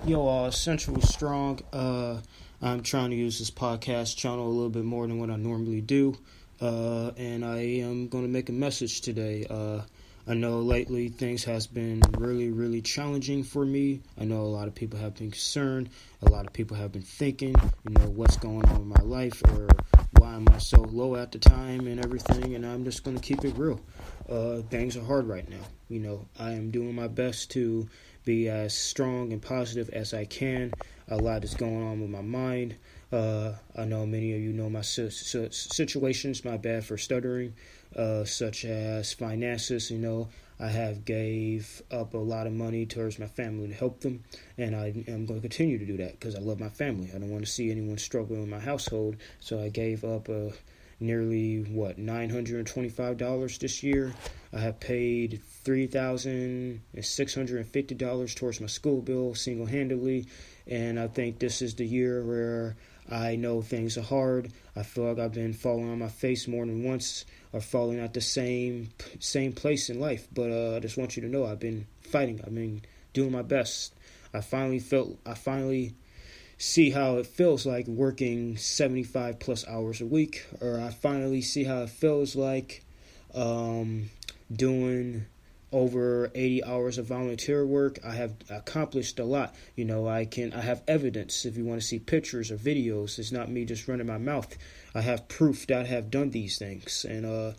Central Strong. I'm trying to use this podcast channel a little bit more than what I normally do, and I am going to make a message today. I know lately things has been really, really challenging for me. I know a lot of people have been concerned. A lot of people have been thinking, what's going on in my life, or why am I so low at the time and everything. And I'm just going to keep it real. Things are hard right now. I am doing my best to be as strong and positive as I can. A lot is going on with my mind. I know many of you know my situations, my bad for stuttering, such as finances. I have gave up a lot of money towards my family to help them, and I am going to continue to do that because I love my family. I don't want to see anyone struggling in my household, so I gave up nearly $925 this year. I have paid $3,650 towards my school bill single-handedly, and I think this is the year where I know things are hard. I feel like I've been falling on my face more than once, or falling at the same place in life. But I just want you to know I've been fighting. I've been doing my best. I finally see how it feels like working 75 plus hours a week, or I finally see how it feels like doing over 80 hours of volunteer work. I have accomplished a lot. I have evidence. If you want to see pictures or videos, it's not me just running my mouth. I have proof that I have done these things, and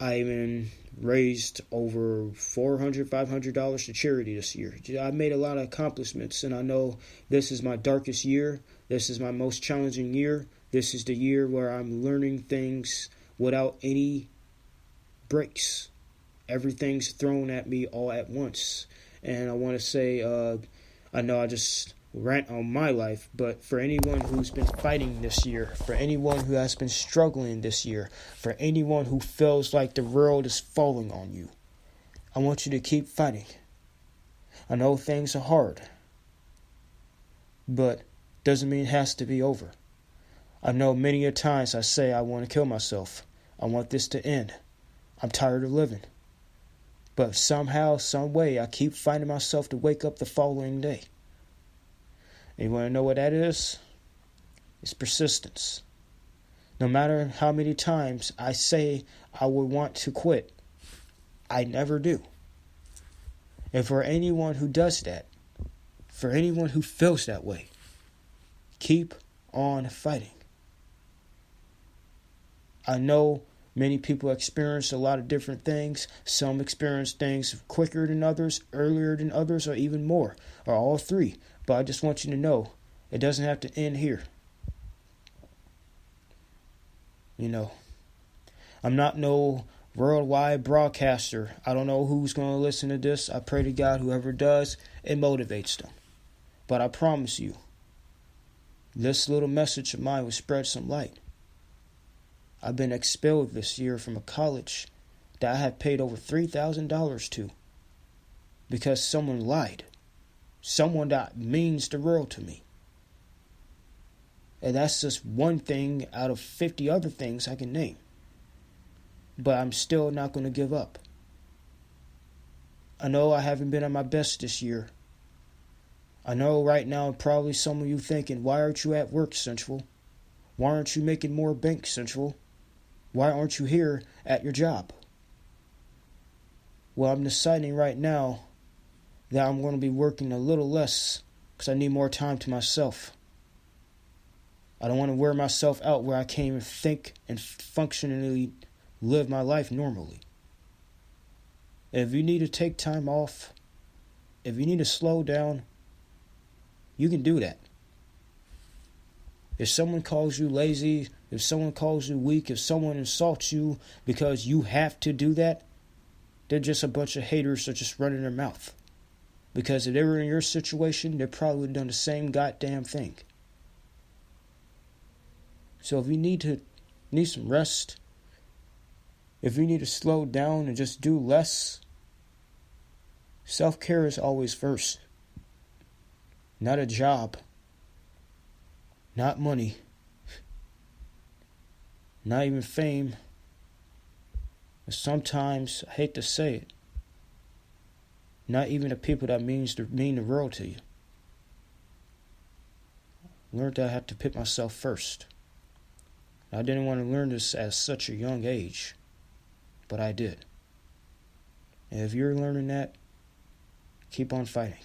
I even raised over $400-$500 to charity this year. I made a lot of accomplishments, and I know this is my darkest year. This is my most challenging year. This is the year where I'm learning things without any breaks. Everything's thrown at me all at once. And I want to say, I know I just rant on my life, but for anyone who's been fighting this year, for anyone who has been struggling this year, for anyone who feels like the world is falling on you, I want you to keep fighting. I know things are hard, but doesn't mean it has to be over. I know many a times I say I want to kill myself. I want this to end. I'm tired of living. But somehow, some way, I keep finding myself to wake up the following day. And you want to know what that is? It's persistence. No matter how many times I say I would want to quit, I never do. And for anyone who does that, for anyone who feels that way, keep on fighting. I know many people experience a lot of different things. Some experience things quicker than others, earlier than others, or even more, or all three. But I just want you to know, it doesn't have to end here. I'm not no worldwide broadcaster. I don't know who's going to listen to this. I pray to God, whoever does, it motivates them. But I promise you, this little message of mine will spread some light. I've been expelled this year from a college that I had paid over $3,000 to because someone lied. Someone that means the world to me. And that's just one thing out of 50 other things I can name. But I'm still not going to give up. I know I haven't been at my best this year. I know right now probably some of you thinking, why aren't you at work, Central? Why aren't you making more bank, Central? Why aren't you here at your job? Well, I'm deciding right now that I'm going to be working a little less because I need more time to myself. I don't want to wear myself out where I can't even think and functionally live my life normally. If you need to take time off, if you need to slow down, you can do that. If someone calls you lazy, if someone calls you weak, if someone insults you because you have to do that, they're just a bunch of haters that are just running their mouth. Because if they were in your situation, they probably would have done the same goddamn thing. So if you need some rest, if you need to slow down and just do less, self-care is always first. Not a job. Not money. Not even fame. And sometimes, I hate to say it, not even the people that mean the world to you. learned that I had to put myself first. I didn't want to learn this at such a young age, but I did. And if you're learning that, keep on fighting.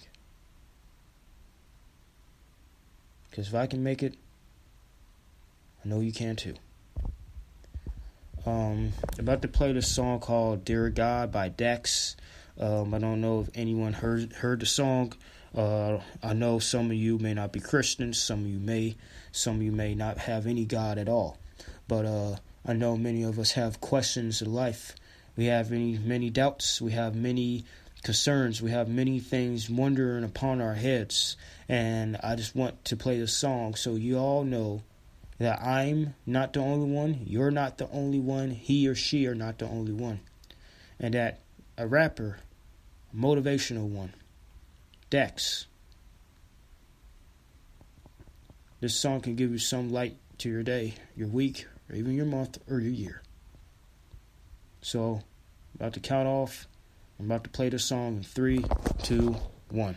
Because if I can make it, I know you can too. About to play this song called Dear God by Dex. I don't know if anyone heard the song. I know some of you may not be Christians, some of you may not have any God at all. But I know many of us have questions in life. We have many doubts. We have many concerns. We have many things wandering upon our heads. And I just want to play this song so you all know that I'm not the only one, you're not the only one, he or she are not the only one. And that a rapper, a motivational one, Dex, this song can give you some light to your day, your week, or even your month or your year. So, about to count off. I'm about to play this song in 3, 2, 1.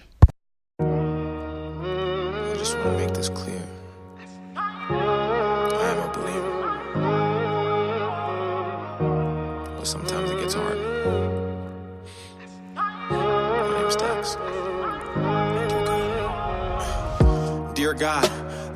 I just want to make this clear. I am a believer. But sometimes it gets hard. My name's Dex. Dear God,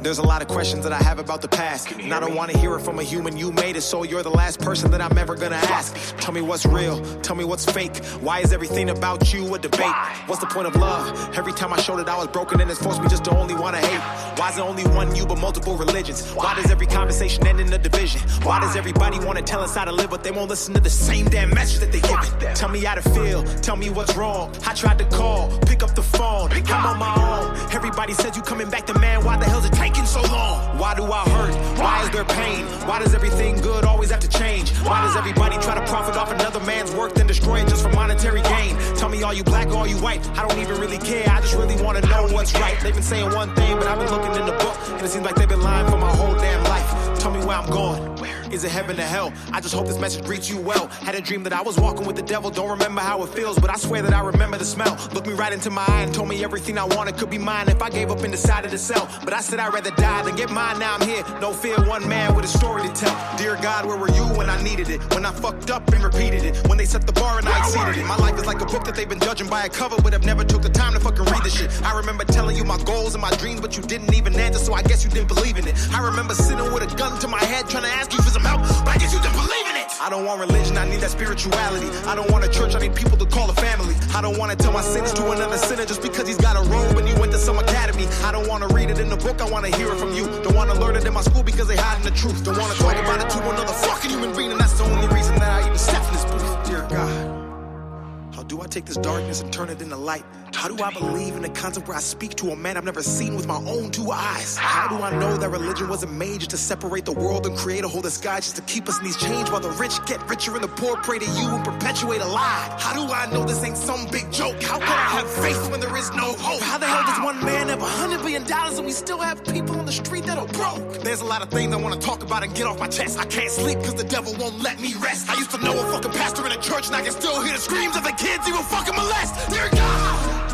there's a lot of questions that I have about the past, and I don't want to hear it from a human. You made it, so you're the last person that I'm ever gonna ask. Tell me what's real, tell me what's fake. Why is everything about you a debate? What's the point of love? Every time I showed it I was broken, and it's forced me just to only want to hate. Why is it only one you but multiple religions? Why does every conversation end in a division? Why does everybody want to tell us how to live, but they won't listen to the same damn message that they give it? Tell me how to feel, tell me what's wrong. I tried to call, pick up the phone, I'm on my own. Everybody says you coming back to man, why the hell's it taking so long? Why do I hurt? Why is there pain? Why does everything good always have to change? Why does everybody try to profit off another man's work then destroy it just for monetary gain? Tell me, are you black or are you white? I don't even really care, I just really want to know what's right. They've been saying one thing, but I've been looking in the book, and it seems like they've been lying for my whole damn life. Tell me where I'm going. Is it heaven or hell? I just hope this message greets you well. Had a dream that I was walking with the devil. Don't remember how it feels, but I swear that I remember the smell. Looked me right into my eye and told me everything I wanted could be mine if I gave up and decided to sell. But I said I'd rather die than get mine. Now I'm here, no fear, one man with a story to tell. Dear God, where were you when I needed it? When I fucked up and repeated it? When they set the bar and I exceeded it? My life is like a book that they've been judging by a cover, but have never took the time to fucking read the shit. I remember telling you my goals and my dreams, but you didn't even answer, so I guess you didn't believe in it. I remember sitting with a gun to my head trying to ask you for some help, but I guess you didn't believe in it. I don't want religion, I need that spirituality. I don't want a church, I need people to call a family. I don't want to tell my sins to another sinner just because he's got a robe and you went to some academy. I don't want to read it in the book, I want to hear it from you. Don't want to learn it in my school because they hiding the truth. Don't want to talk about it to another fucking human being, and that's the only reason that I even stepped in this booth. Dear God, how do I take this darkness and turn it into light? How do I believe in a concept where I speak to a man I've never seen with my own two eyes? How do I know that religion wasn't made just to separate the world and create a whole disguise just to keep us in these chains while the rich get richer and the poor pray to you and perpetuate a lie? How do I know this ain't some big joke? How can I have faith when there is no hope? How the hell does one man have $100 billion and we still have people on the street that are broke? There's a lot of things I want to talk about and get off my chest. I can't sleep because the devil won't let me rest. I used to know a fucking pastor in a church and I can still hear the screams of the kids he will fucking molest. Dear God,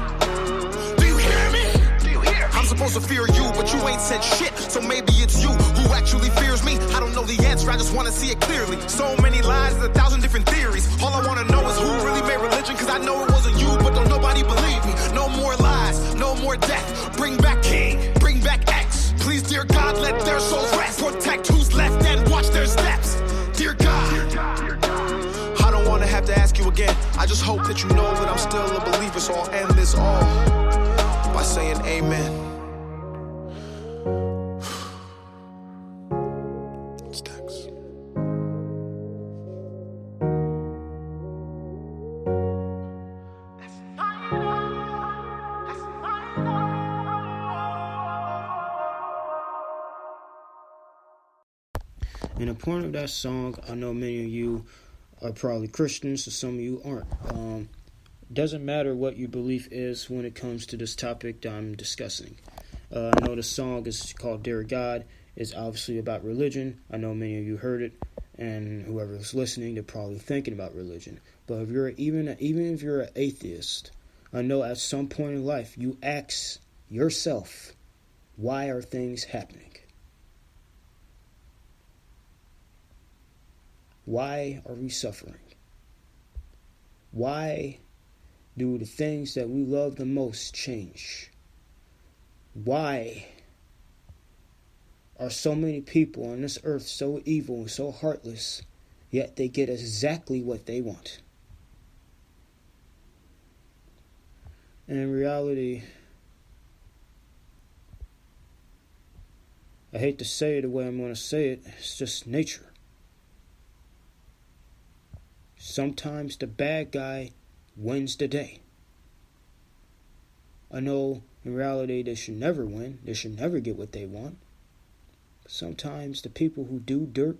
I'm supposed to fear you, but you ain't said shit, so maybe it's you who actually fears me. I don't know the answer, I just want to see it clearly. So many lies, 1,000 different theories. All I want to know is who really made religion, cause I know it wasn't you, but don't nobody believe me. No more lies, no more death. Bring back King, bring back X. Please, dear God, let their souls rest. Protect who's left and watch their steps. Dear God, I don't want to have to ask you again. I just hope that you know that I'm still a believer, so I'll end this all by saying amen. It's Dex. And the point of that song, I know many of you are probably Christians, so some of you aren't. Doesn't matter what your belief is when it comes to this topic that I'm discussing. I know the song is called Dear God. It's obviously about religion. I know many of you heard it, and whoever's listening, they're probably thinking about religion. But if you're even if you're an atheist, I know at some point in life you ask yourself, Why are things happening? Why are we suffering? Why do the things that we love the most change? Why are so many people on this earth so evil and so heartless, yet they get exactly what they want? And in reality, I hate to say it the way I'm going to say it, it's just nature. Sometimes the bad guy wins the day. I know in reality they should never win, they should never get what they want. But sometimes the people who do dirt,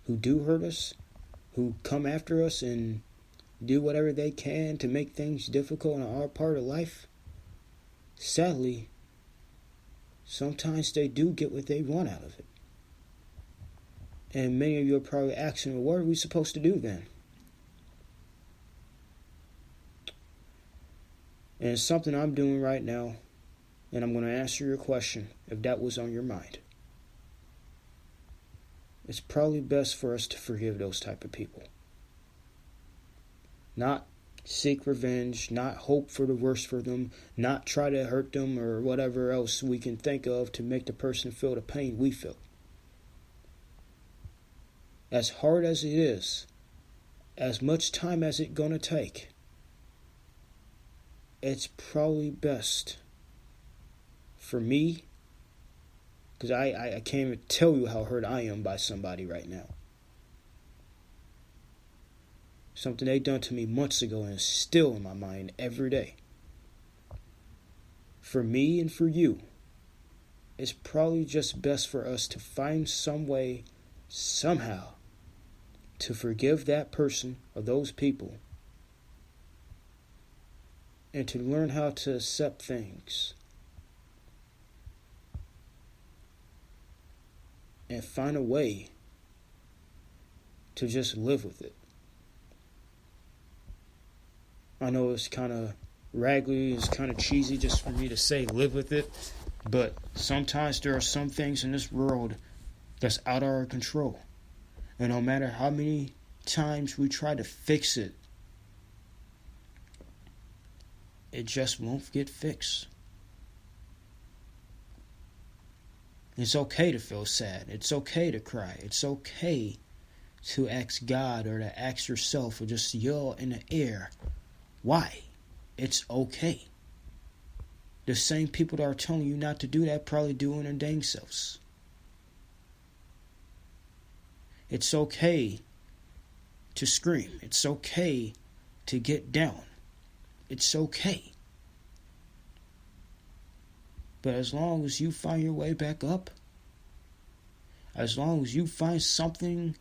who do hurt us, who come after us and do whatever they can to make things difficult in our part of life, sadly, sometimes they do get what they want out of it. And many of you are probably asking, well, what are we supposed to do then? And it's something I'm doing right now, and I'm going to answer your question if that was on your mind. It's probably best for us to forgive those type of people. Not seek revenge, not hope for the worst for them, not try to hurt them or whatever else we can think of to make the person feel the pain we feel. As hard as it is, as much time as it's going to take, it's probably best for me, because I can't even tell you how hurt I am by somebody right now. Something they done to me months ago and is still in my mind every day. For me and for you, it's probably just best for us to find some way, somehow, to forgive that person or those people and to learn how to accept things and find a way to just live with it. I know it's kind of raggedy, it's kind of cheesy just for me to say live with it, but sometimes there are some things in this world that's out of our control. And no matter how many times we try to fix it, it just won't get fixed. It's okay to feel sad. It's okay to cry. It's okay to ask God or to ask yourself or just yell in the air, why? It's okay. The same people that are telling you not to do that probably do it their dang selves. It's okay to scream. It's okay to get down. It's okay. But as long as you find your way back up, as long as you find something,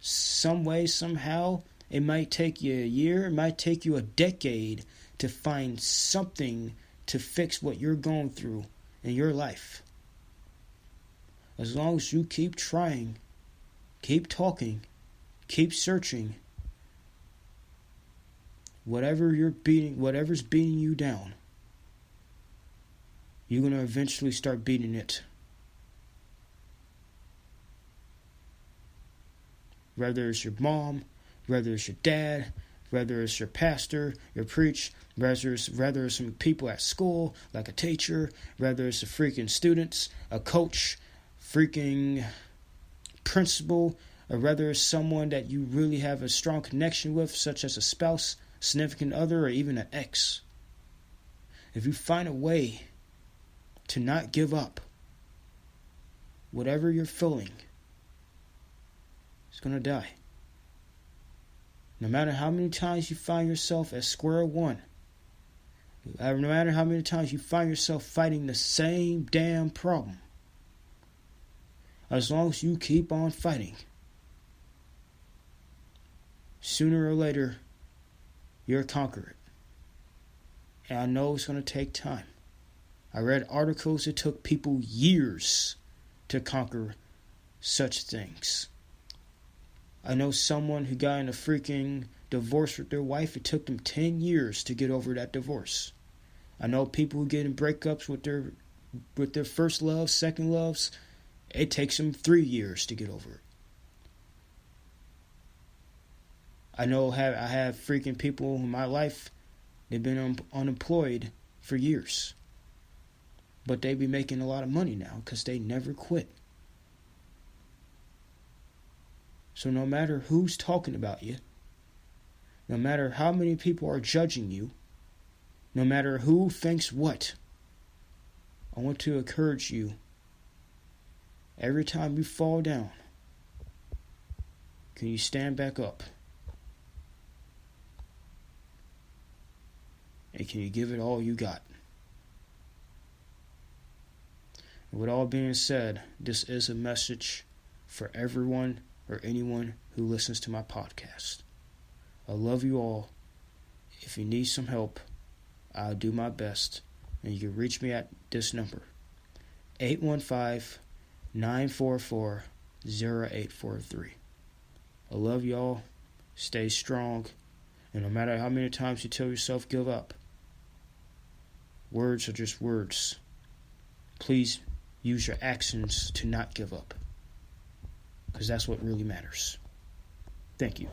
some way, somehow, it might take you a year, it might take you a decade to find something to fix what you're going through in your life. As long as you keep trying, keep talking, keep searching, whatever's beating you down, you're going to eventually start beating it. Whether it's your mom, whether it's your dad, whether it's your pastor, your preach, whether it's some people at school, like a teacher, whether it's the freaking students, a coach, freaking principal, or whether it's someone that you really have a strong connection with, such as a spouse, significant other, or even an ex. If you find a way to not give up, whatever you're feeling, it's going to die. No matter how many times you find yourself at square one, no matter how many times you find yourself fighting the same damn problem, as long as you keep on fighting, sooner or later, you'll conquer it. And I know it's going to take time. I read articles it took people years to conquer such things. I know someone who got in a freaking divorce with their wife. It took them 10 years to get over that divorce. I know people who get in breakups with their with their first love, second loves, it takes them 3 years to get over it. I have freaking people in my life, they've been unemployed for years. But they be making a lot of money now because they never quit. So no matter who's talking about you, no matter how many people are judging you, no matter who thinks what, I want to encourage you, every time you fall down, can you stand back up? And can you give it all you got? And with all being said, this is a message for everyone or anyone who listens to my podcast. I love you all. If you need some help, I'll do my best. And you can reach me at this number, 815-944-0843. I love y'all. Stay strong. And no matter how many times you tell yourself give up, words are just words. Please use your actions to not give up, because that's what really matters. Thank you.